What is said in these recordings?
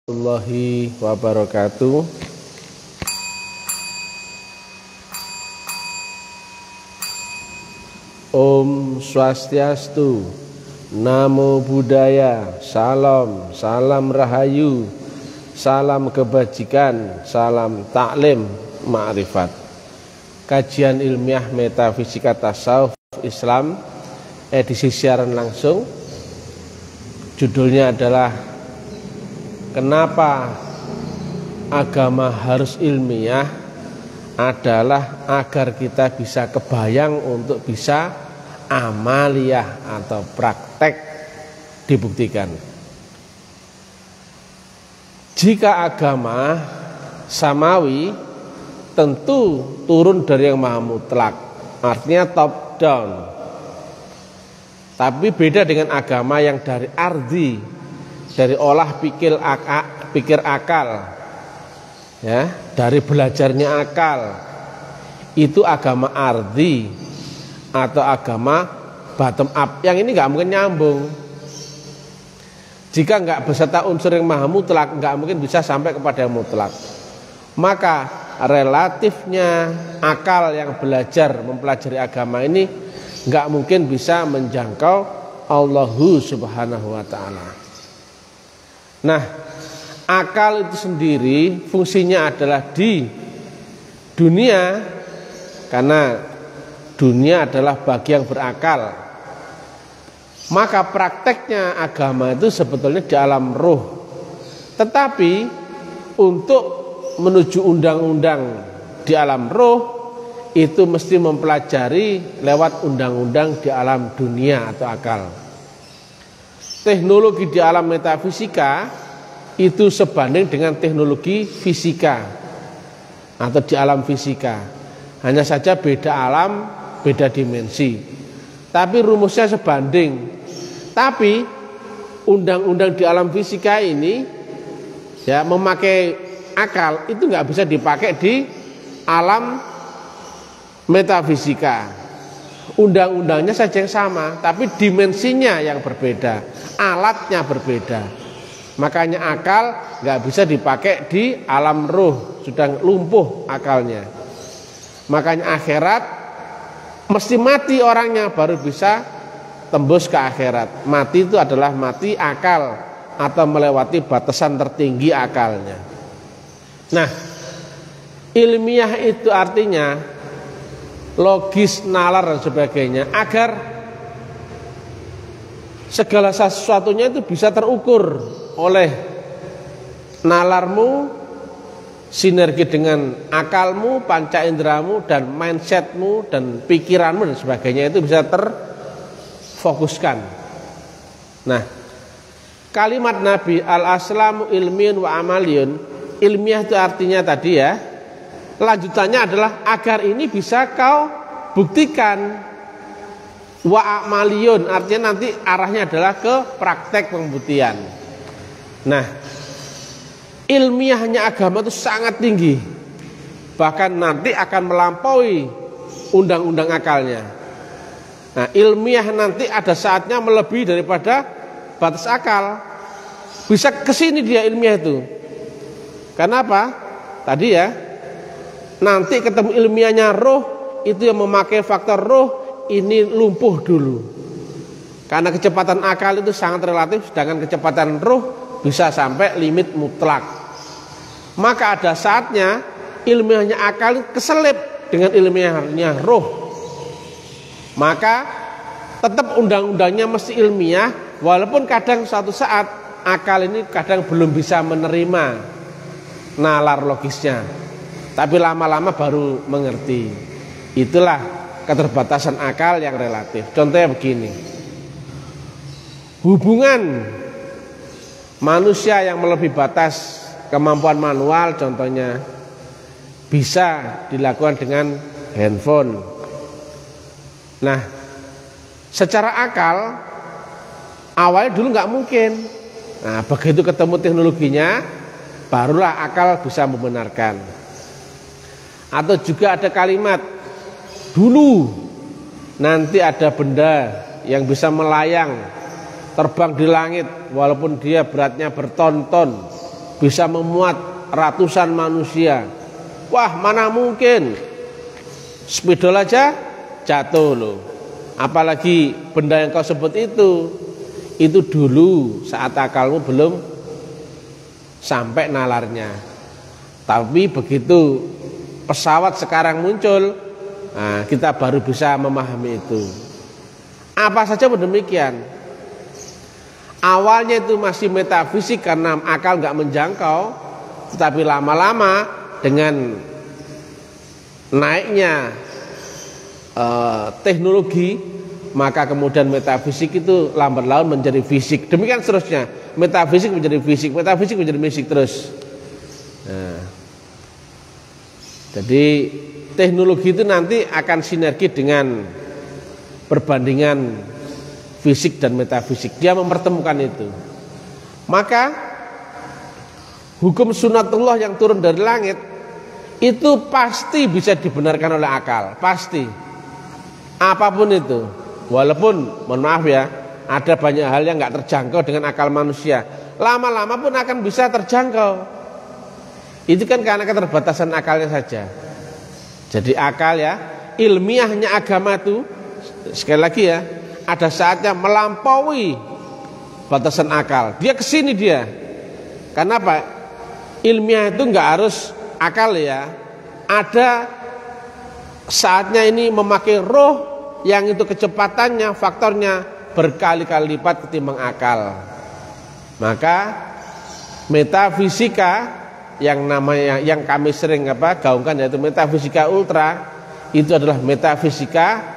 Warahmatullahi wabarakatuh. Om Swastiastu, Namo Buddhaya, Salam, Salam Rahayu, Salam Kebajikan, Salam Taklim Ma'rifat. Kajian ilmiah metafisika tasawuf Islam, edisi siaran langsung. Judulnya adalah kenapa agama harus ilmiah, adalah agar kita bisa kebayang untuk bisa amaliyah atau praktek dibuktikan. Jika agama samawi tentu turun dari yang maha mutlak, artinya top down. Tapi beda dengan agama yang dari ardi, dari olah pikir akal, ya, dari belajarnya akal. Itu agama ardi atau agama bottom up. Yang ini nggak mungkin nyambung. Jika nggak beserta unsur yang maha mutlak, nggak mungkin bisa sampai kepada yang mutlak. Maka relatifnya akal yang belajar mempelajari agama ini nggak mungkin bisa menjangkau Allahu Subhanahu wa ta'ala. Nah, akal itu sendiri fungsinya adalah di dunia, karena dunia adalah bagi yang berakal. Maka prakteknya agama itu sebetulnya di alam ruh. Tetapi untuk menuju undang-undang di alam ruh itu mesti mempelajari lewat undang-undang di alam dunia atau akal. Teknologi di alam metafisika itu sebanding dengan teknologi fisika atau di alam fisika. Hanya saja beda alam, beda dimensi. Tapi rumusnya sebanding. Tapi undang-undang di alam fisika ini ya memakai akal itu nggak bisa dipakai di alam metafisika. Undang-undangnya saja yang sama, tapi dimensinya yang berbeda, alatnya berbeda. Makanya akal nggak bisa dipakai di alam ruh, sudah lumpuh akalnya. Makanya akhirat mesti mati orangnya baru bisa tembus ke akhirat. Mati itu adalah mati akal atau melewati batasan tertinggi akalnya. Nah, ilmiah itu artinya logis, nalar dan sebagainya, agar segala sesuatunya itu bisa terukur oleh nalarmu, sinergi dengan akalmu, panca inderamu, dan mindsetmu, dan pikiranmu dan sebagainya itu bisa terfokuskan. Nah, kalimat Nabi al-aslamu ilmiun wa amaliyun, ilmiah itu artinya tadi ya, lanjutannya adalah agar ini bisa kau buktikan. Wa amaliyun artinya nanti arahnya adalah ke praktek pembuktian. Nah, ilmiahnya agama itu sangat tinggi, bahkan nanti akan melampaui undang-undang akalnya. Nah, ilmiah nanti ada saatnya melebihi daripada batas akal. Bisa kesini dia ilmiah itu. Kenapa? Tadi ya, nanti ketemu ilmiahnya roh, itu yang memakai faktor roh ini lumpuh dulu. Karena kecepatan akal itu sangat relatif, sedangkan kecepatan roh bisa sampai limit mutlak. Maka ada saatnya ilmiahnya akal keselip dengan ilmiahnya roh. Maka tetap undang-undangnya mesti ilmiah, walaupun kadang suatu saat akal ini kadang belum bisa menerima nalar logisnya, tapi lama-lama baru mengerti. Itulah keterbatasan akal yang relatif. Contohnya begini, hubungan manusia yang melebihi batas kemampuan manual, contohnya bisa dilakukan dengan handphone. Nah, secara akal awalnya dulu nggak mungkin. Nah, begitu ketemu teknologinya, barulah akal bisa membenarkan. Atau juga ada kalimat, dulu nanti ada benda yang bisa melayang, terbang di langit walaupun dia beratnya berton-ton. bisa memuat ratusan manusia. Wah, mana mungkin, spidol aja jatuh loh, apalagi benda yang kau sebut itu dulu saat akalmu belum sampai nalarnya. Tapi begitu pesawat sekarang muncul, nah, kita baru bisa memahami itu. Apa saja demikian. Awalnya itu masih metafisik karena akal nggak menjangkau, tetapi lama-lama dengan naiknya teknologi, maka kemudian metafisik itu lambat laun menjadi fisik. Demikian seterusnya. Metafisik menjadi fisik, metafisik menjadi fisik terus. Nah, jadi teknologi itu nanti akan sinergi dengan perbandingan fisik dan metafisik. Dia mempertemukan itu. Maka hukum sunatullah yang turun dari langit itu pasti bisa dibenarkan oleh akal, pasti. Apapun itu, walaupun mohon maaf ya, ada banyak hal yang nggak terjangkau dengan akal manusia. Lama-lama pun akan bisa terjangkau. Itu kan karena keterbatasan akalnya saja. Jadi akal ya, ilmiahnya agama itu sekali lagi ya, ada saatnya melampaui batasan akal. Dia kesini dia. Karena apa? Ilmiah itu nggak harus akal ya. Ada saatnya ini memakai roh yang itu kecepatannya, faktornya berkali-kali lipat ketimbang akal. Maka metafisika yang namanya, yang kami sering gaungkan, yaitu metafisika ultra, itu adalah metafisika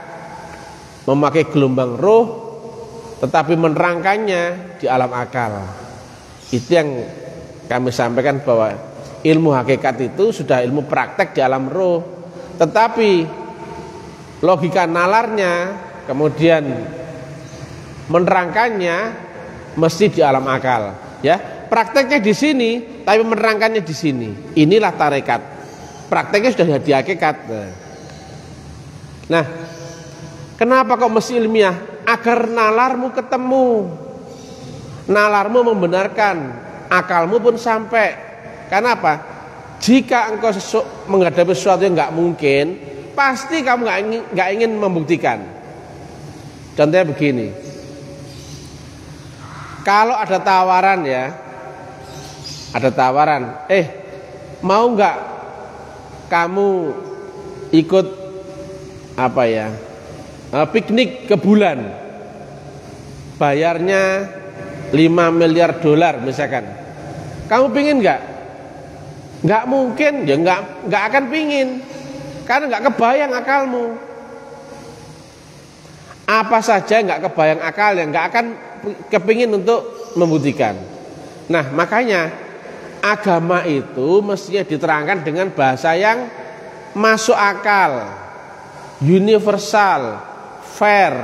memakai gelombang roh tetapi menerangkannya di alam akal. Itu yang kami sampaikan, bahwa ilmu hakikat itu sudah ilmu praktek di alam roh, tetapi logika nalarnya kemudian menerangkannya mesti di alam akal. Ya, prakteknya di sini tapi menerangkannya di sini. Inilah tarekat. Prakteknya sudah di hakikat. Nah, kenapa kok mesti ilmiah? Agar nalarmu ketemu, nalarmu membenarkan, akalmu pun sampai. Karena apa? Jika engkau menghadapi sesuatu yang nggak mungkin, pasti kamu nggak ingin membuktikan. Contohnya begini, kalau ada tawaran ya, ada tawaran, mau nggak kamu ikut piknik ke bulan, bayarnya 5 miliar dolar misalkan. Kamu pingin nggak? Nggak mungkin, ya nggak akan pingin, karena nggak kebayang akalmu. Apa saja nggak kebayang akalnya, nggak akan kepingin untuk membuktikan. Nah, makanya agama itu mestinya diterangkan dengan bahasa yang masuk akal, universal, fair,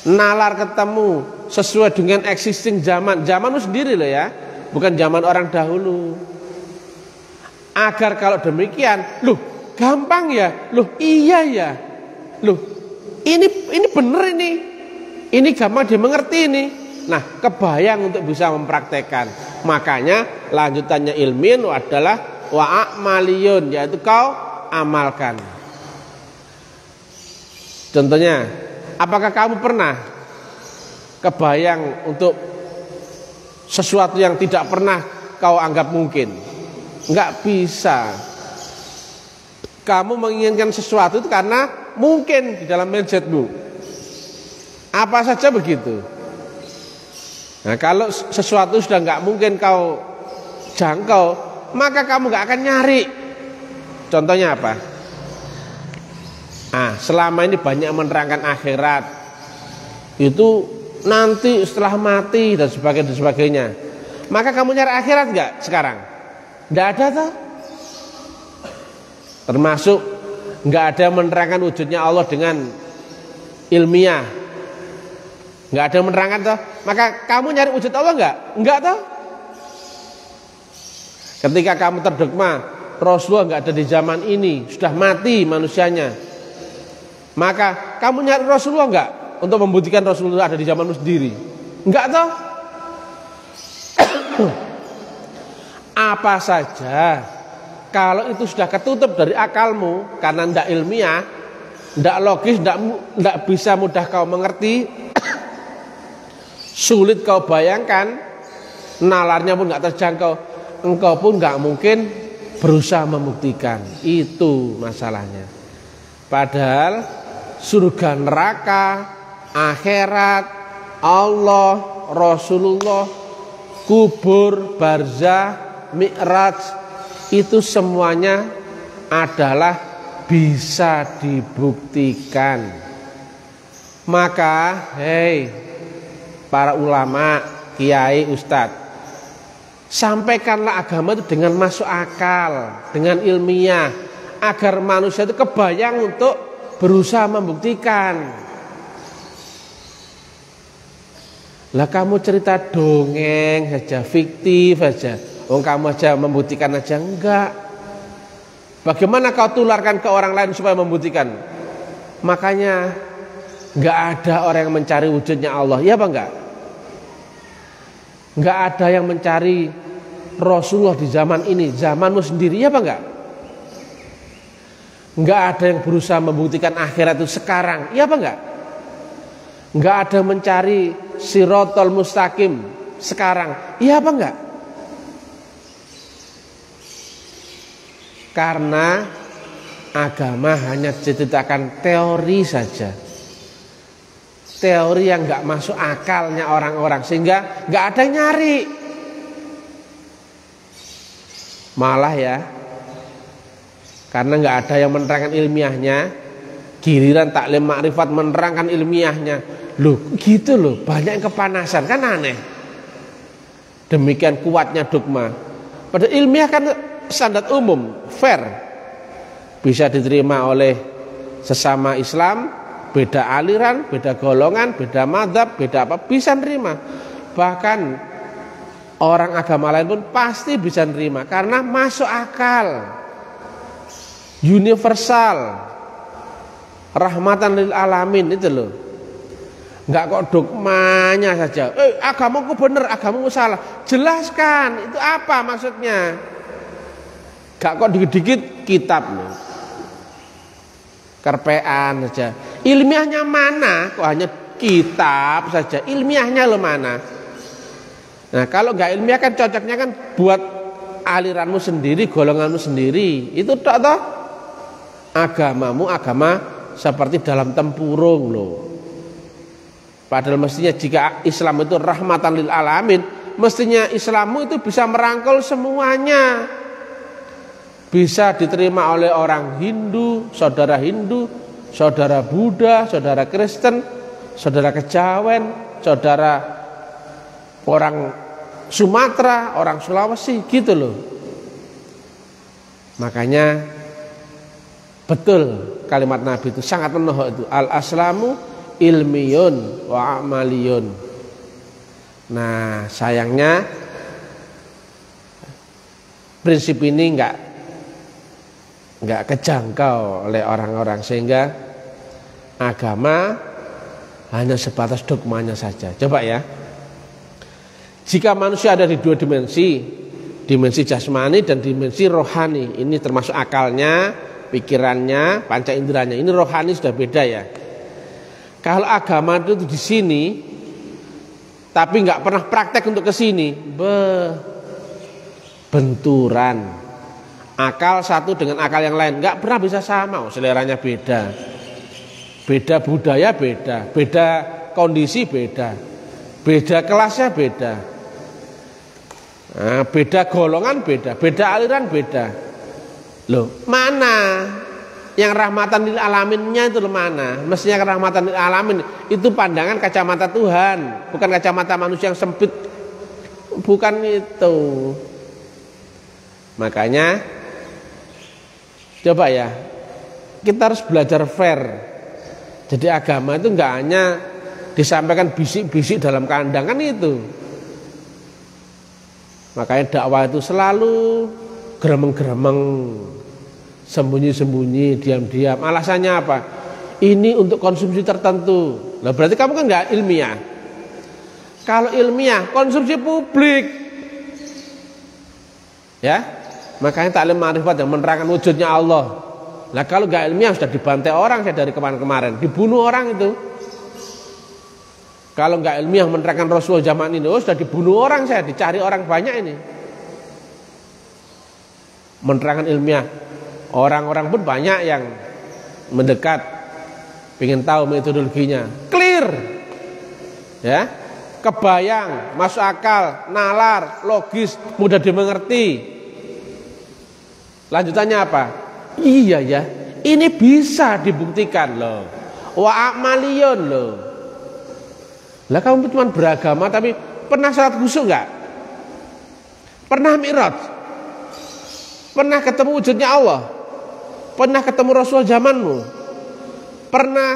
nalar ketemu, sesuai dengan existing zamanmu sendiri loh ya, bukan zaman orang dahulu. Agar kalau demikian, loh gampang ya, loh iya ya, loh ini bener ini gampang dimengerti ini. Nah, kebayang untuk bisa mempraktekkan. Makanya lanjutannya ilmin adalah wa'amaliyun, yaitu kau amalkan. Contohnya, apakah kamu pernah kebayang untuk sesuatu yang tidak pernah kau anggap mungkin? Enggak bisa. Kamu menginginkan sesuatu itu karena mungkin di dalam mindsetmu. Apa saja begitu. Nah, kalau sesuatu sudah enggak mungkin kau jangkau, maka kamu enggak akan nyari. Contohnya apa? Selama ini banyak menerangkan akhirat, itu nanti setelah mati dan sebagainya. Maka kamu nyari akhirat enggak sekarang? Enggak ada toh. Termasuk enggak ada menerangkan wujudnya Allah dengan ilmiah. Enggak ada menerangkan toh. Maka kamu nyari wujud Allah enggak? Enggak toh. Ketika kamu terdogma Rasulullah enggak ada di zaman ini, sudah mati manusianya, maka kamu nyari Rasulullah enggak untuk membuktikan Rasulullah ada di zamanmu sendiri? Enggak toh. apa saja kalau itu sudah ketutup dari akalmu karena tidak ilmiah, tidak logis, tidak bisa mudah kau mengerti, sulit kau bayangkan, nalarnya pun nggak terjangkau, engkau pun nggak mungkin berusaha membuktikan. Itu masalahnya. Padahal surga neraka, akhirat, Allah, Rasulullah, kubur, barzah, mi'raj, itu semuanya adalah bisa dibuktikan. Maka hei para ulama, kiai, ustadz, sampaikanlah agama itu dengan masuk akal, dengan ilmiah, agar manusia itu kebayang untuk berusaha membuktikan. Lah kamu cerita dongeng saja, fiktif saja, kamu aja membuktikan aja enggak. Bagaimana kau tularkan ke orang lain supaya membuktikan? Makanya enggak ada orang yang mencari wujudnya Allah, ya apa enggak? Enggak ada yang mencari Rasulullah di zaman ini, zamanmu sendiri, ya apa enggak? Enggak ada yang berusaha membuktikan akhirat itu sekarang, ya apa enggak? Enggak ada yang mencari Shiratal Mustaqim sekarang, ya apa enggak? Karena agama hanya diceritakan teori saja, teori yang nggak masuk akalnya orang-orang, sehingga nggak ada yang nyari. Malah ya, karena nggak ada yang menerangkan ilmiahnya, giliran taklim makrifat menerangkan ilmiahnya, loh gitu loh, banyak yang kepanasan, kan aneh. Demikian kuatnya dogma. Padahal ilmiah kan standar umum, fair, bisa diterima oleh sesama Islam, beda aliran, beda golongan, beda mazhab, beda apa, bisa nerima. Bahkan orang agama lain pun pasti bisa nerima karena masuk akal, universal, rahmatan lil alamin, itu loh. Enggak kok dogmanya saja. Agamaku benar, agamamu salah. Jelaskan itu apa maksudnya. Gak kok dikit-dikit kitab loh, kerpean saja. Ilmiahnya mana? Kok hanya kitab saja. Ilmiahnya lo mana? Nah kalau nggak ilmiah kan cocoknya kan buat aliranmu sendiri, golonganmu sendiri. Itu toh agamamu agama seperti dalam tempurung loh. Padahal mestinya jika Islam itu rahmatan lil alamin, mestinya Islammu itu bisa merangkul semuanya. Bisa diterima oleh orang Hindu, saudara Buddha, saudara Kristen, saudara Kejawen, saudara orang Sumatera, orang Sulawesi, gitu loh. Makanya betul kalimat Nabi itu sangat menohok itu, al-aslamu ilmiyun wa amaliyun. Nah sayangnya prinsip ini enggak kejangkau oleh orang-orang, sehingga agama hanya sebatas dogmanya saja. Coba ya, jika manusia ada di dua dimensi, dimensi jasmani dan dimensi rohani, ini termasuk akalnya, pikirannya, panca inderanya, ini rohani sudah beda ya. Kalau agama itu di sini tapi nggak pernah praktek untuk ke sini, benturan. Akal satu dengan akal yang lain nggak pernah bisa sama, seleranya beda, beda budaya beda, beda kondisi beda, beda kelasnya beda, nah, beda golongan beda, beda aliran beda. Loh mana yang rahmatan lil alaminnya itu mana? Mestinya rahmatan lil alamin itu pandangan kacamata Tuhan, bukan kacamata manusia yang sempit, bukan itu. Makanya coba ya, kita harus belajar fair. Jadi agama itu enggak hanya disampaikan bisik-bisik dalam kandang, kan itu. Makanya dakwah itu selalu geremeng-geremeng, sembunyi-sembunyi, diam-diam. Alasannya apa? Ini untuk konsumsi tertentu. Nah berarti kamu kan enggak ilmiah. Kalau ilmiah, konsumsi publik. Ya, makanya taklim ma'rifat yang menerangkan wujudnya Allah. Nah kalau nggak ilmiah sudah dibantai orang saya dari kemarin-kemarin, dibunuh orang itu. Kalau nggak ilmiah menerangkan Rasulullah zaman ini, sudah dibunuh orang saya, dicari orang banyak ini. Menerangkan ilmiah, orang-orang pun banyak yang mendekat, pengen tahu metodologinya, clear, ya, kebayang, masuk akal, nalar, logis, mudah dimengerti. Lanjutannya apa? Iya ya, ini bisa dibuktikan loh. Wa amaliyun loh. Lah kamu cuma beragama tapi pernah salat khusyuk nggak? Pernah mi'raj? Pernah ketemu wujudnya Allah? Pernah ketemu Rasul zamanmu? Pernah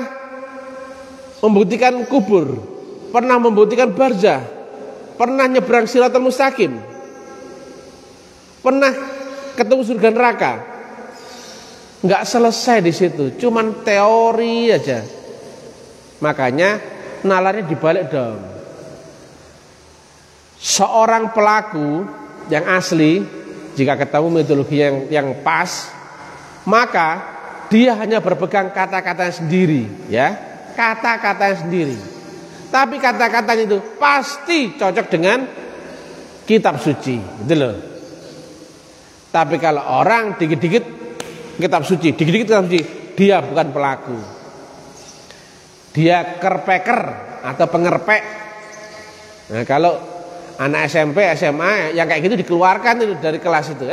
membuktikan kubur? Pernah membuktikan barzah? Pernah nyebrang Shiratal Mustaqim? Pernah ketemu surga neraka? Nggak selesai di situ, cuman teori aja. Makanya nalarnya dibalik dong. Seorang pelaku yang asli, jika ketemu metodologi yang pas, maka dia hanya berpegang kata-katanya sendiri, ya, kata-katanya sendiri. Tapi kata-katanya itu pasti cocok dengan kitab suci, gitu loh. Tapi kalau orang dikit-dikit kitab suci, dikit-dikit kitab suci, dia bukan pelaku. Dia kerpeker atau pengerpek. Nah, kalau anak SMP, SMA yang kayak gitu dikeluarkan itu dari kelas itu.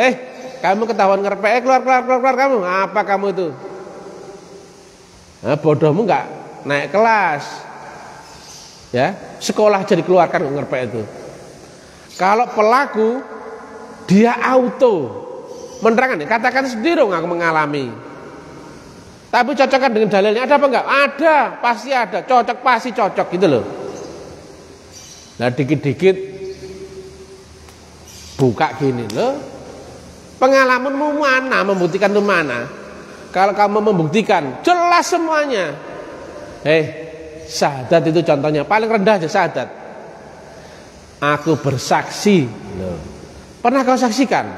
Kamu ketahuan ngerpek, keluar kamu. Apa kamu itu? Nah, bodohmu nggak naik kelas. Ya, sekolah jadi keluarkan ngerpek itu. Kalau pelaku dia auto menerangkan, katakan sendiri nggak mengalami. Tapi cocokkan dengan dalilnya ada apa enggak? Ada, pasti ada. Cocok pasti cocok gitu loh. Nah dikit-dikit buka gini loh. Pengalamanmu mana? Membuktikan itu mana? Kalau kamu membuktikan jelas semuanya. Syahadat itu contohnya paling rendah aja syahadat. Aku bersaksi loh. Pernah kau saksikan?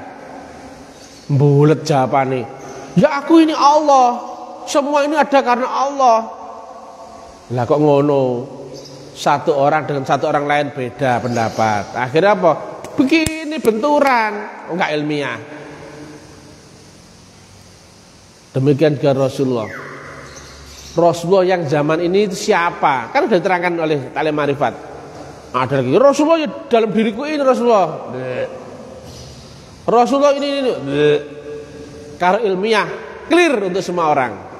Bulet jawabannya. Ya aku ini Allah. Semua ini ada karena Allah. Lah kok ngono? Satu orang dengan satu orang lain beda pendapat. Akhirnya apa? Begini benturan. Enggak ilmiah. Demikian juga Rasulullah. Rasulullah yang zaman ini itu siapa? Kan sudah diterangkan oleh taklim ma'rifat. Ada lagi Rasulullah ya dalam diriku ini Rasulullah. Rasulullah ini. Kalau ilmiah clear untuk semua orang.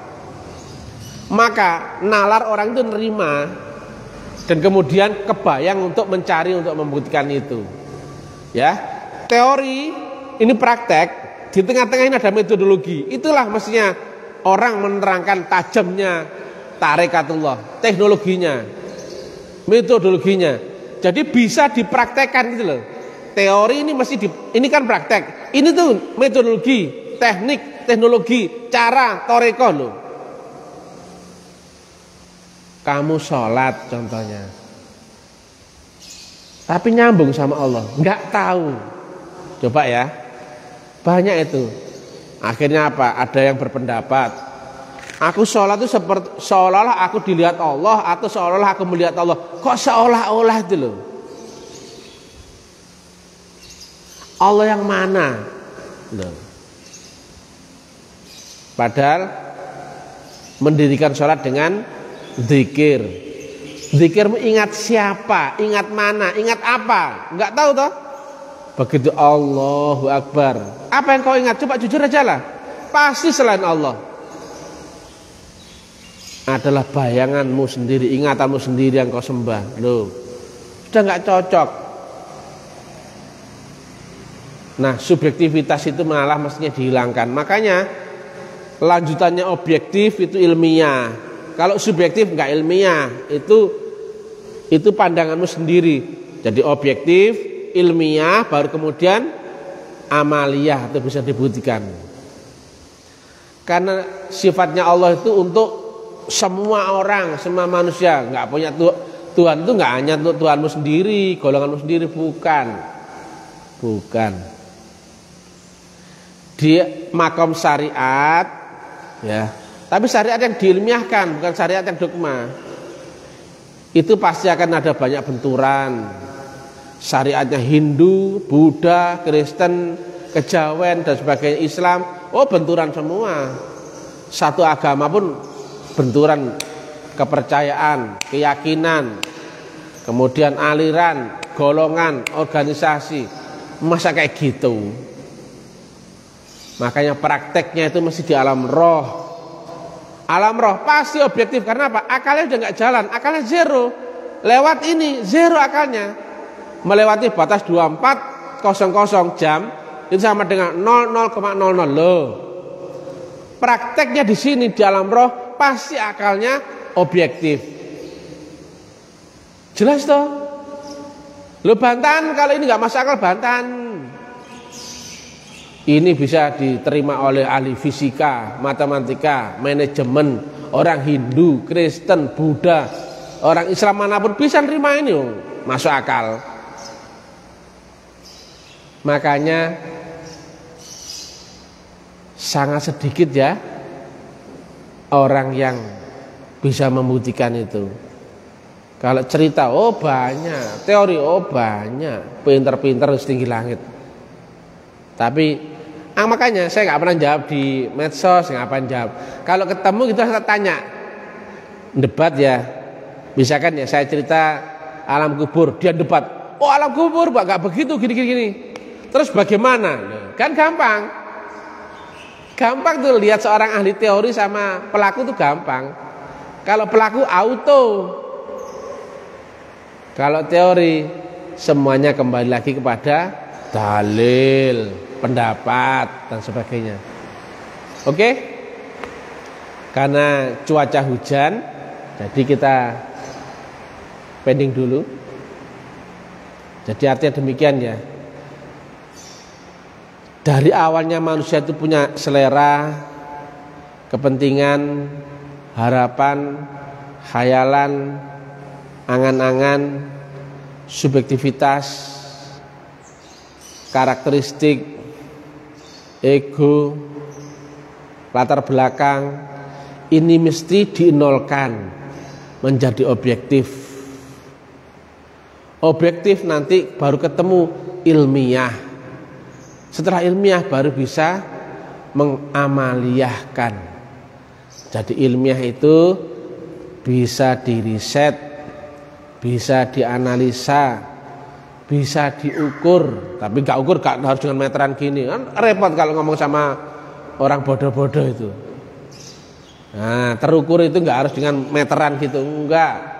Maka nalar orang itu nerima dan kemudian kebayang untuk mencari untuk membuktikan itu. Ya, teori ini praktek, di tengah-tengah ini ada metodologi. Itulah mestinya orang menerangkan tajamnya tarekatullah, teknologinya, metodologinya. Jadi bisa dipraktekkan gitu loh. Teori ini ini kan praktek. Ini tuh metodologi, teknik, teknologi, cara, toreko loh. Kamu sholat contohnya, tapi nyambung sama Allah, nggak tahu. Coba ya, banyak itu. Akhirnya apa? Ada yang berpendapat, aku sholat itu seperti seolah-olah aku dilihat Allah atau seolah-olah aku melihat Allah. Kok seolah-olah itu loh? Allah yang mana? Loh. Padahal mendirikan sholat dengan zikir. Zikirmu ingat siapa? Ingat mana? Ingat apa? Enggak tahu toh? Begitu Allahu Akbar. Apa yang kau ingat? Coba jujur aja lah. Pasti selain Allah. Adalah bayanganmu sendiri, ingatanmu sendiri yang kau sembah. Loh. Sudah enggak cocok. Nah, subjektivitas itu malah mestinya dihilangkan. Makanya lanjutannya objektif itu ilmiah. Kalau subjektif nggak ilmiah, itu pandanganmu sendiri. Jadi objektif, ilmiah, baru kemudian amaliyah itu bisa dibuktikan. Karena sifatnya Allah itu untuk semua orang, semua manusia. Nggak punya Tuhan itu nggak hanya untuk Tuhanmu sendiri, golonganmu sendiri, bukan. di makom syariat, ya. Tapi syariat yang diilmiahkan, bukan syariat yang dogma. Itu pasti akan ada banyak benturan. Syariatnya Hindu, Buddha, Kristen, Kejawen dan sebagainya, Islam, oh benturan semua. Satu agama pun benturan kepercayaan, keyakinan, kemudian aliran, golongan, organisasi. Masa kayak gitu? Makanya prakteknya itu mesti di alam roh. Alam roh pasti objektif, karena apa? Akalnya udah nggak jalan, akalnya zero. Lewat ini zero akalnya. Melewati batas 2400 jam itu sama dengan 00,00 loh. Prakteknya di sini di alam roh pasti akalnya objektif. Jelas toh? Lo bantahan kalau ini nggak masuk akal, bantahan. Ini bisa diterima oleh ahli fisika, matematika, manajemen, orang Hindu, Kristen, Buddha, orang Islam manapun bisa nerima ini, masuk akal. Makanya sangat sedikit ya orang yang bisa membuktikan itu. Kalau cerita oh banyak, teori oh banyak, pinter-pinter setinggi langit. Tapi makanya saya nggak pernah jawab di medsos, nggak pernah jawab. Kalau ketemu gitu saya tanya, debat ya. Misalkan ya saya cerita alam kubur, dia debat. Oh alam kubur Pak nggak begitu gini. Terus bagaimana? Kan gampang. Gampang tuh lihat seorang ahli teori sama pelaku tuh gampang. Kalau pelaku auto. Kalau teori semuanya kembali lagi kepada dalil, pendapat dan sebagainya. Oke? Karena cuaca hujan, jadi kita pending dulu. Jadi artinya demikian ya. Dari awalnya manusia itu punya selera, kepentingan, harapan, khayalan, angan-angan, subjektivitas, karakteristik, ego, latar belakang, ini mesti dinolkan menjadi objektif. Objektif nanti baru ketemu ilmiah. Setelah ilmiah baru bisa mengamaliyahkan. Jadi ilmiah itu bisa diriset, bisa dianalisa, bisa diukur. Tapi gak ukur gak harus dengan meteran gini. Kan repot kalau ngomong sama orang bodoh-bodoh itu. Nah, terukur itu gak harus dengan meteran gitu, enggak.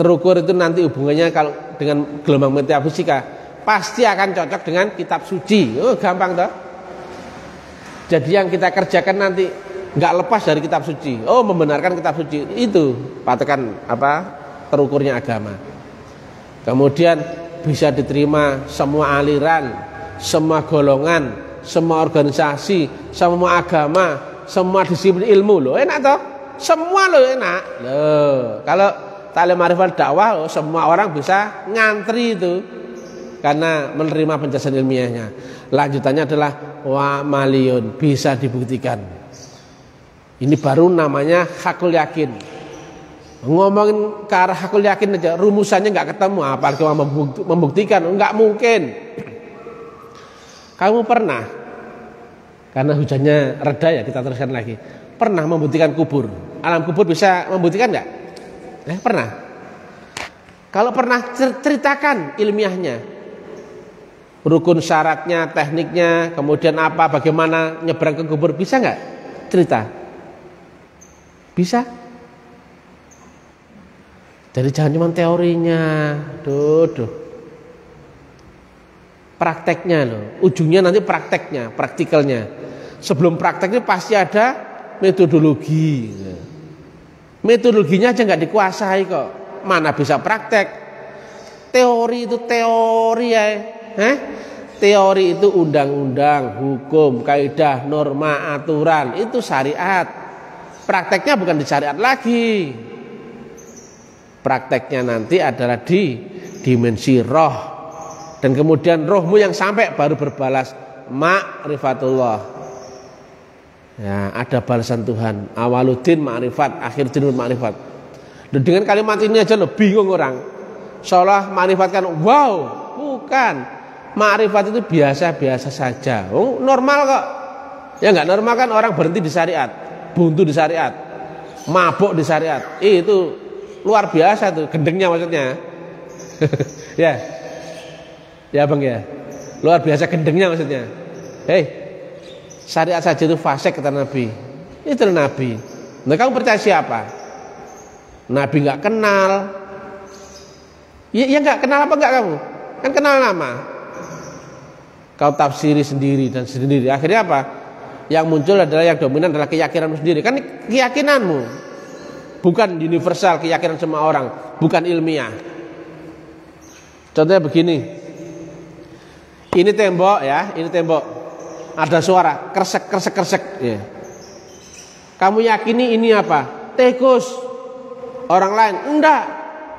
Terukur itu nanti hubungannya kalau dengan gelombang metafisika pasti akan cocok dengan kitab suci. Oh, gampang toh. Jadi yang kita kerjakan nanti nggak lepas dari kitab suci. Oh, membenarkan kitab suci itu patokan terukurnya agama. Kemudian bisa diterima semua aliran, semua golongan, semua organisasi, semua agama, semua disiplin ilmu loh. Enak toh? Semua loh enak. Loh, kalau Ta'lim Ma'rifat dakwah semua orang bisa ngantri itu. Karena menerima penjelasan ilmiahnya. Lanjutannya adalah wa maliyun, bisa dibuktikan. Ini baru namanya hakul yakin. Ngomongin ke arah hakul yakin aja, rumusannya nggak ketemu. Apalagi membuktikan, nggak mungkin. Kamu pernah? Karena hujannya reda ya, kita teruskan lagi. Pernah membuktikan kubur? Alam kubur bisa membuktikan nggak? Pernah. Kalau pernah, ceritakan ilmiahnya. Rukun syaratnya, tekniknya, kemudian apa, bagaimana nyebrang ke kubur, bisa nggak cerita? Bisa. Jadi jangan cuma teorinya, prakteknya loh. Ujungnya nanti prakteknya, praktikalnya. Sebelum prakteknya pasti ada metodologi. Metodologinya aja nggak dikuasai kok. Mana bisa praktek? Teori itu teori ya. Teori itu undang-undang, hukum, kaidah, norma, aturan, itu syariat. Prakteknya bukan di syariat lagi. Prakteknya nanti adalah di dimensi roh. Dan kemudian rohmu yang sampai baru berbalas Ma'rifatullah. Ya, ada balasan Tuhan. Awaluddin ma'rifat, akhir din ma'rifat. Dengan kalimat ini aja lo bingung orang. Seolah ma'rifat kan wow, bukan. Ma'rifat itu biasa-biasa saja. Oh, normal kok. Ya enggak normal kan orang berhenti di syariat, buntu di syariat, mabuk di syariat. Itu luar biasa tuh, gendengnya maksudnya. Ya. Ya Bang ya. Luar biasa gendengnya maksudnya. Hei, syariat saja itu fasik kata Nabi. Itu Nabi. Nah kamu percaya siapa? Nabi nggak kenal. Ya nggak kenal apa nggak kamu? Kan kenal nama. Kau tafsiri sendiri dan sendiri. Akhirnya apa? Yang muncul adalah yang dominan adalah keyakinanmu sendiri. Kan keyakinanmu, bukan universal keyakinan semua orang, bukan ilmiah. Contohnya begini. Ini tembok ya, ini tembok. Ada suara kresek kresek kresek. Ya. Kamu yakini ini apa? Tikus. Orang lain enggak.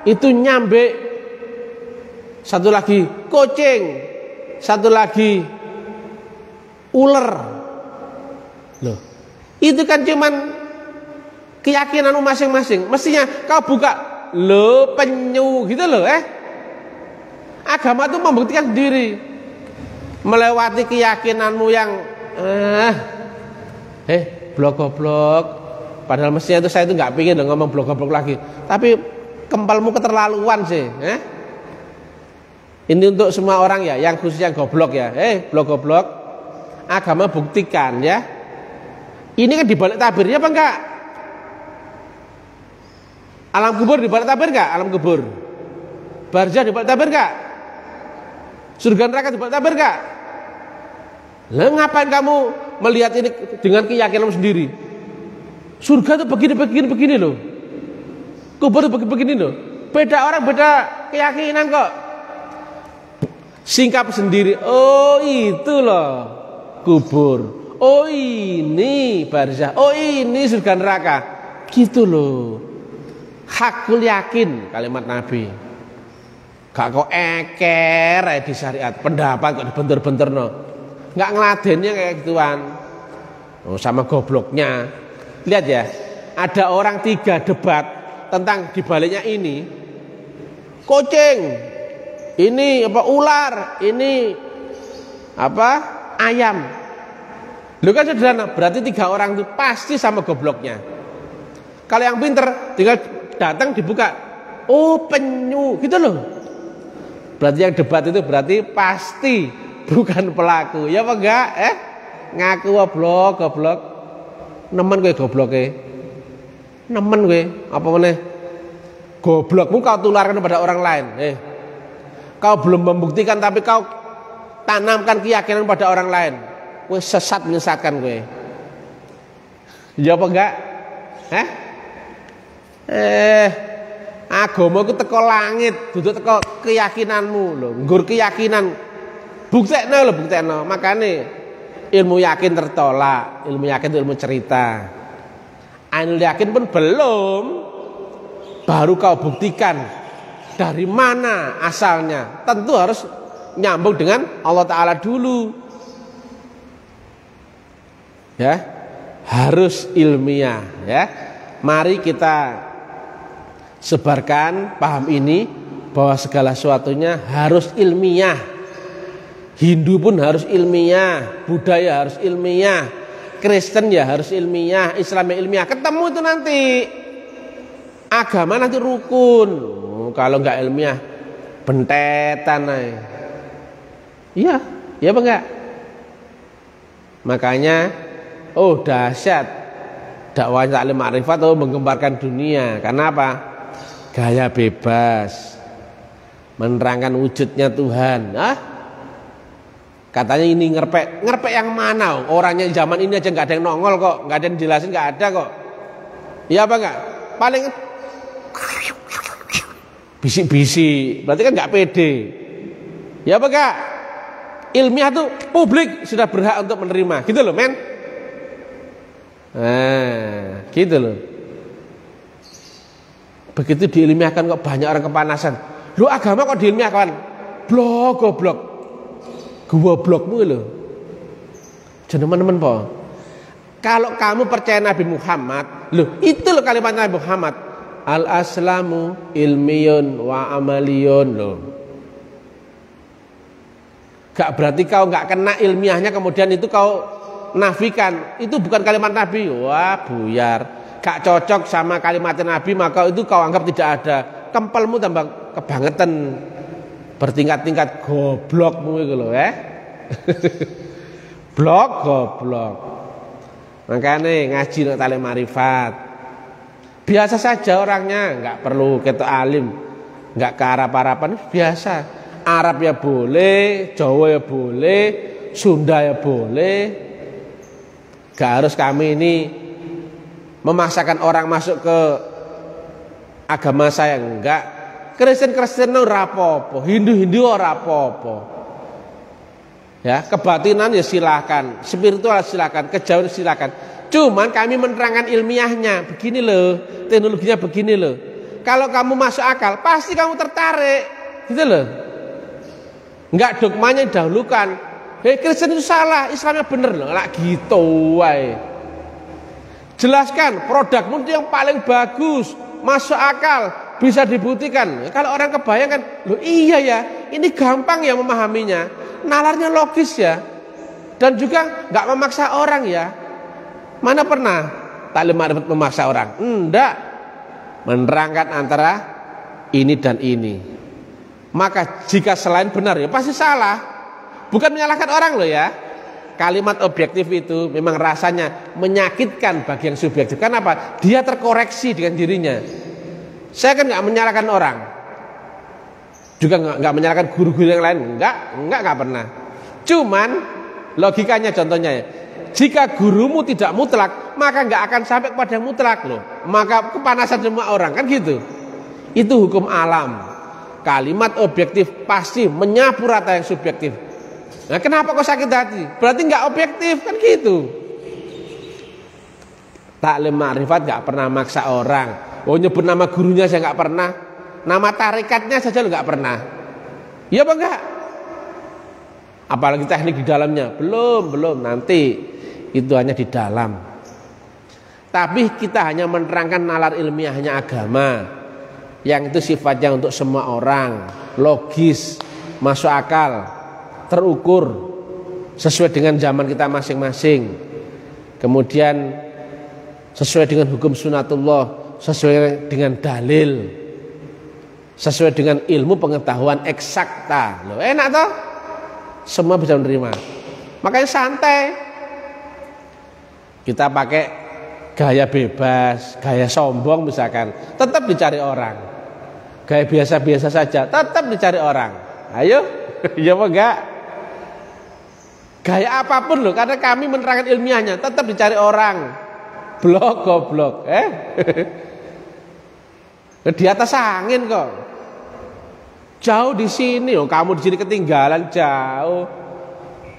Itu nyambe. Satu lagi kucing. Satu lagi ular. Loh, itu kan cuman keyakinanmu masing-masing. Mestinya kau buka lo penyu gitu loh. Agama itu membuktikan sendiri. Melewati keyakinanmu yang blok-blok. Padahal mestinya itu saya itu nggak pingin ngomong blok-blok lagi. Tapi kempalmu keterlaluan sih. Ini untuk semua orang ya, yang khususnya goblok ya. Blok-goblok. Agama buktikan ya. Ini kan dibalik tabirnya apa enggak? Alam kubur dibalik tabir enggak? Alam kubur. Barzah dibalik tabir enggak? Surga neraka dibalik tabir enggak? Lah ngapain kamu melihat ini dengan keyakinanmu sendiri? Surga itu begini loh. Kubur itu begini loh. Beda orang beda keyakinan kok. Singkap sendiri. Oh itu loh kubur. Oh ini barzah. Oh ini surga neraka. Gitu loh. Hakul yakin kalimat Nabi. Gak kok eker di syariat. Pendapat kok dibentur-bentur no. Gak ngeladennya kayak gituan. Oh, sama gobloknya. Lihat ya. Ada orang 3 debat tentang dibaliknya ini. Kucing. Ini apa ular. Ini apa ayam. Lu kan sederhana. Berarti 3 orang itu pasti sama gobloknya. Kalau yang pinter tinggal datang dibuka. Oh penyu. Gitu loh. Berarti yang debat itu berarti pasti bukan pelaku. Ya apa enggak? Ngaku goblok. Nemen gue gobloknya. Nemen gue. Apa meneh? Goblokmu kau tularkan kepada orang lain. Kau belum membuktikan tapi kau tanamkan keyakinan pada orang lain. Gue sesat menyesatkan gue. Ya apa enggak? Agama ku teko langit, duduk teko keyakinanmu lho, nggur keyakinan. Buktekno. Makane ilmu yakin tertolak, ilmu yakin itu ilmu cerita. Ainul yakin pun belum. Baru kau buktikan dari mana asalnya. Tentu harus nyambung dengan Allah Ta'ala dulu. Ya, harus ilmiah ya. Mari kita sebarkan paham ini bahwa segala sesuatunya harus ilmiah. Hindu pun harus ilmiah, Buddha harus ilmiah, Kristen ya harus ilmiah, Islam ilmiah. Ketemu itu nanti. Agama nanti rukun. Kalau enggak ilmiah bentetan aja. Iya, iya apa enggak? Makanya dahsyat dakwah taklim ma'rifat menggemparkan dunia. Karena apa? Gaya bebas, menerangkan wujudnya Tuhan. Katanya ini ngerpek yang mana? Orangnya zaman ini aja nggak ada yang nongol kok, nggak ada yang jelasin, nggak ada kok. Iya apa enggak? Paling bisik-bisik, berarti kan nggak pede. Ya apa enggak? Ilmiah tuh publik sudah berhak untuk menerima, gitu loh men. Gitu loh. Begitu diilmiahkan kok banyak orang kepanasan. Lu agama kok diilmiahkan? Goblok. Gua blokmu lho. Teman-teman po. Kalau kamu percaya Nabi Muhammad, loh itu loh kalimat Nabi Muhammad. Al-aslamu ilmiyun wa amaliyun loh. Gak berarti kau gak kena ilmiahnya kemudian itu kau nafikan. Itu bukan kalimat Nabi. Wah buyar. Gak cocok sama kalimat Nabi maka itu kau anggap tidak ada. Kempelmu tambah kebangetan. Bertingkat-tingkat goblokmu itu loh Blok goblok. Makanya ngaji nak tali marifat. Biasa saja orangnya, nggak perlu ketok alim, nggak ke Arab-Araban, biasa. Arab ya boleh, Jawa ya boleh, Sunda ya boleh. Gak harus kami ini memaksakan orang masuk ke agama saya, enggak. Kristen ora apa-apa, Hindu ora apa-apa. Ya, kebatinan ya silakan, spiritual silakan, kejauhan silakan. Cuman kami menerangkan ilmiahnya. Begini loh, teknologinya begini loh. Kalau kamu masuk akal, pasti kamu tertarik. Gitu loh. Enggak dogmanya dahulukan. Kristen itu salah, Islamnya bener loh. Lah gitu wae. Jelaskan produkmu itu yang paling bagus, masuk akal, bisa dibuktikan. Kalau orang kebayangkan, loh iya ya, ini gampang ya memahaminya. Nalarnya logis ya. Dan juga nggak memaksa orang ya. Mana pernah taklim ma'rifat memaksa orang? Enggak. Menerangkan antara ini dan ini. Maka jika selain benar ya pasti salah. Bukan menyalahkan orang loh ya. Kalimat objektif itu memang rasanya menyakitkan bagi yang subjektif. Kenapa? Dia terkoreksi dengan dirinya. Saya kan nggak menyalahkan orang. Juga nggak menyalahkan guru-guru yang lain, nggak pernah. Cuman logikanya contohnya ya, jika gurumu tidak mutlak, maka nggak akan sampai kepada mutlak loh. Maka kepanasan semua orang kan gitu. Itu hukum alam. Kalimat objektif pasti menyapu rata yang subjektif. Nah kenapa kok sakit hati? Berarti nggak objektif kan gitu. Taklim ma'rifat nggak pernah maksa orang. Oh nyebut nama gurunya saya nggak pernah. Nama tarikatnya saja lo nggak pernah. Iya apa enggak? Apalagi teknik di dalamnya. Belum nanti. Itu hanya di dalam. Tapi kita hanya menerangkan nalar ilmiahnya agama. Yang itu sifatnya untuk semua orang. Logis, masuk akal, terukur, sesuai dengan zaman kita masing-masing. Kemudian sesuai dengan hukum sunatullah, sesuai dengan dalil, sesuai dengan ilmu pengetahuan eksakta. Loh, enak toh? Semua bisa menerima. Makanya santai. Kita pakai gaya bebas, gaya sombong misalkan, tetap dicari orang. Gaya biasa-biasa saja, tetap dicari orang. Ayo, iya apa enggak? Gaya apapun loh, karena kami menerangkan ilmiahnya, tetap dicari orang. Blok goblok, di atas angin kok. Jauh di sini loh, kamu di sini ketinggalan jauh.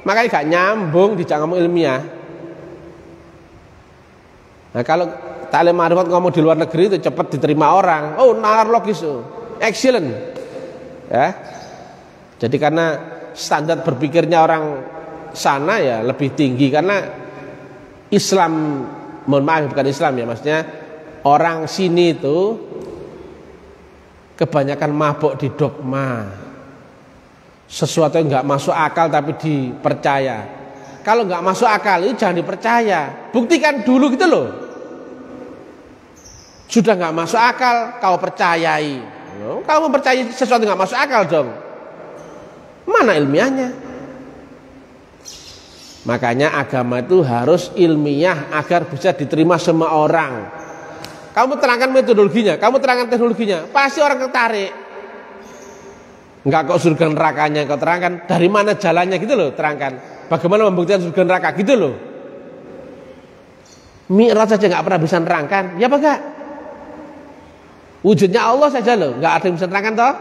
Makanya gak nyambung dijak ngomong ilmiah. Nah kalau taklim ma'rifat ngomong di luar negeri itu cepat diterima orang. Oh nalar logis, excellent. Ya. Jadi karena standar berpikirnya orang sana ya lebih tinggi karena Islam, mohon maaf bukan Islam ya, maksudnya orang sini itu kebanyakan mabuk di dogma, sesuatu yang nggak masuk akal tapi dipercaya. Kalau nggak masuk akal itu jangan dipercaya, buktikan dulu gitu loh. Sudah nggak masuk akal kau percayai, kau mempercayai sesuatu nggak masuk akal dong. Mana ilmiahnya? Makanya agama itu harus ilmiah agar bisa diterima semua orang. Kamu terangkan metodologinya, kamu terangkan teknologinya, pasti orang tertarik. Enggak kok surga nerakanya kau terangkan, dari mana jalannya gitu loh, terangkan. Bagaimana membuktikan surga neraka gitu loh. Mi'raj saja enggak pernah bisa nerangkan, ya apa enggak? Wujudnya Allah saja loh, enggak ada yang bisa nerangkan toh.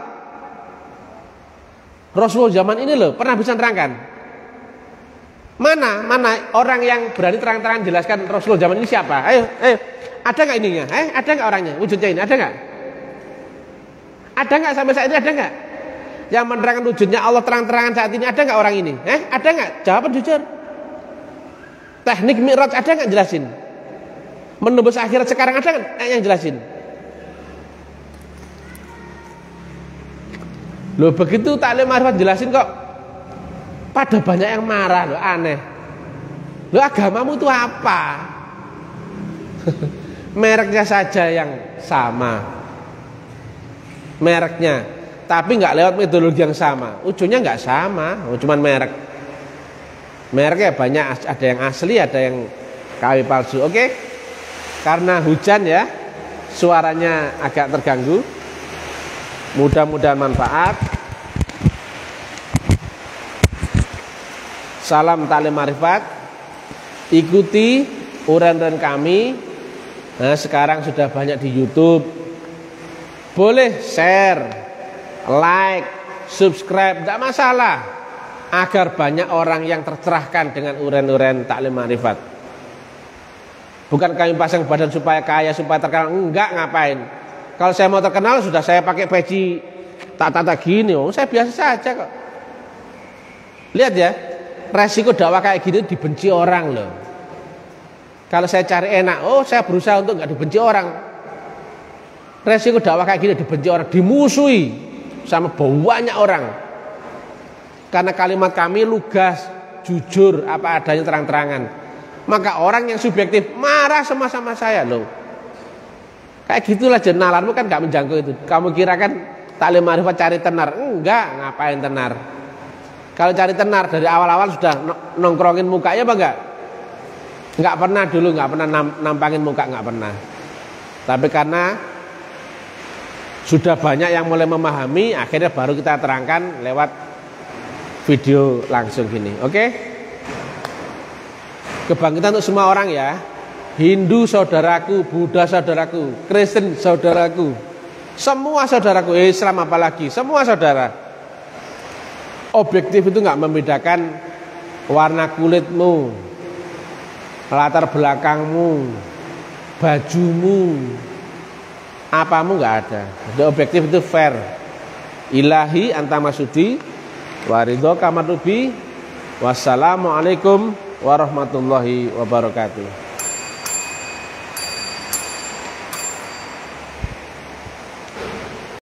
Rasulullah zaman ini loh, pernah bisa nerangkan. Mana orang yang berani terang-terangan jelaskan Rasulullah zaman ini siapa? Ayo. Ada nggak ininya? Ada nggak orangnya? Wujudnya ini ada nggak? Ada nggak sampai saat ini ada nggak? Yang menerangkan wujudnya Allah terang-terangan saat ini ada nggak orang ini? Ada nggak? Jawaban jujur. Teknik Mi'raj ada nggak jelasin? Menembus akhirat sekarang ada nggak yang jelasin? Loh begitu taklim ma'rifat jelasin kok pada banyak yang marah, loh aneh. Loh agamamu itu apa? Mereknya saja yang sama, mereknya, tapi nggak lewat metodologi yang sama. Ujungnya nggak sama, cuman merek. Mereknya banyak, ada yang asli, ada yang KW palsu. Oke? Karena hujan ya, suaranya agak terganggu. Mudah-mudahan manfaat. Salam taklim ma'rifat. Ikuti uraian kami. Nah, sekarang sudah banyak di YouTube. Boleh share, like, subscribe, tidak masalah. Agar banyak orang yang tercerahkan dengan uraian-uraian taklim ma'rifat. Bukan kami pasang badan supaya kaya, supaya terkenal. Enggak, ngapain. Kalau saya mau terkenal sudah saya pakai peci tak gini. Saya biasa saja kok. Lihat ya, resiko dakwah kayak gini dibenci orang loh. Kalau saya cari enak, saya berusaha untuk nggak dibenci orang. Resiko dakwah kayak gini dibenci orang, dimusuhi sama banyak orang. Karena kalimat kami lugas, jujur, apa adanya, terang-terangan. Maka orang yang subjektif marah sama saya loh. Kayak gitulah nalarmu kan nggak menjangkau itu. Kamu kira kan taklim ma'rifat cari tenar? Enggak, ngapain tenar? Kalau cari tenar dari awal-awal sudah nongkrongin mukanya apa enggak? Enggak pernah dulu, enggak pernah nampangin muka, enggak pernah. Tapi karena sudah banyak yang mulai memahami, akhirnya baru kita terangkan lewat video langsung gini. Oke? Kebangkitan untuk semua orang ya. Hindu saudaraku, Buddha saudaraku, Kristen saudaraku, semua saudaraku, Islam apalagi, semua saudara. Objektif itu nggak membedakan warna kulitmu, latar belakangmu, bajumu, apamu, nggak ada. Jadi objektif itu fair. Ilahi antamasudi, waridho kamarubi. Wassalamualaikum warahmatullahi wabarakatuh.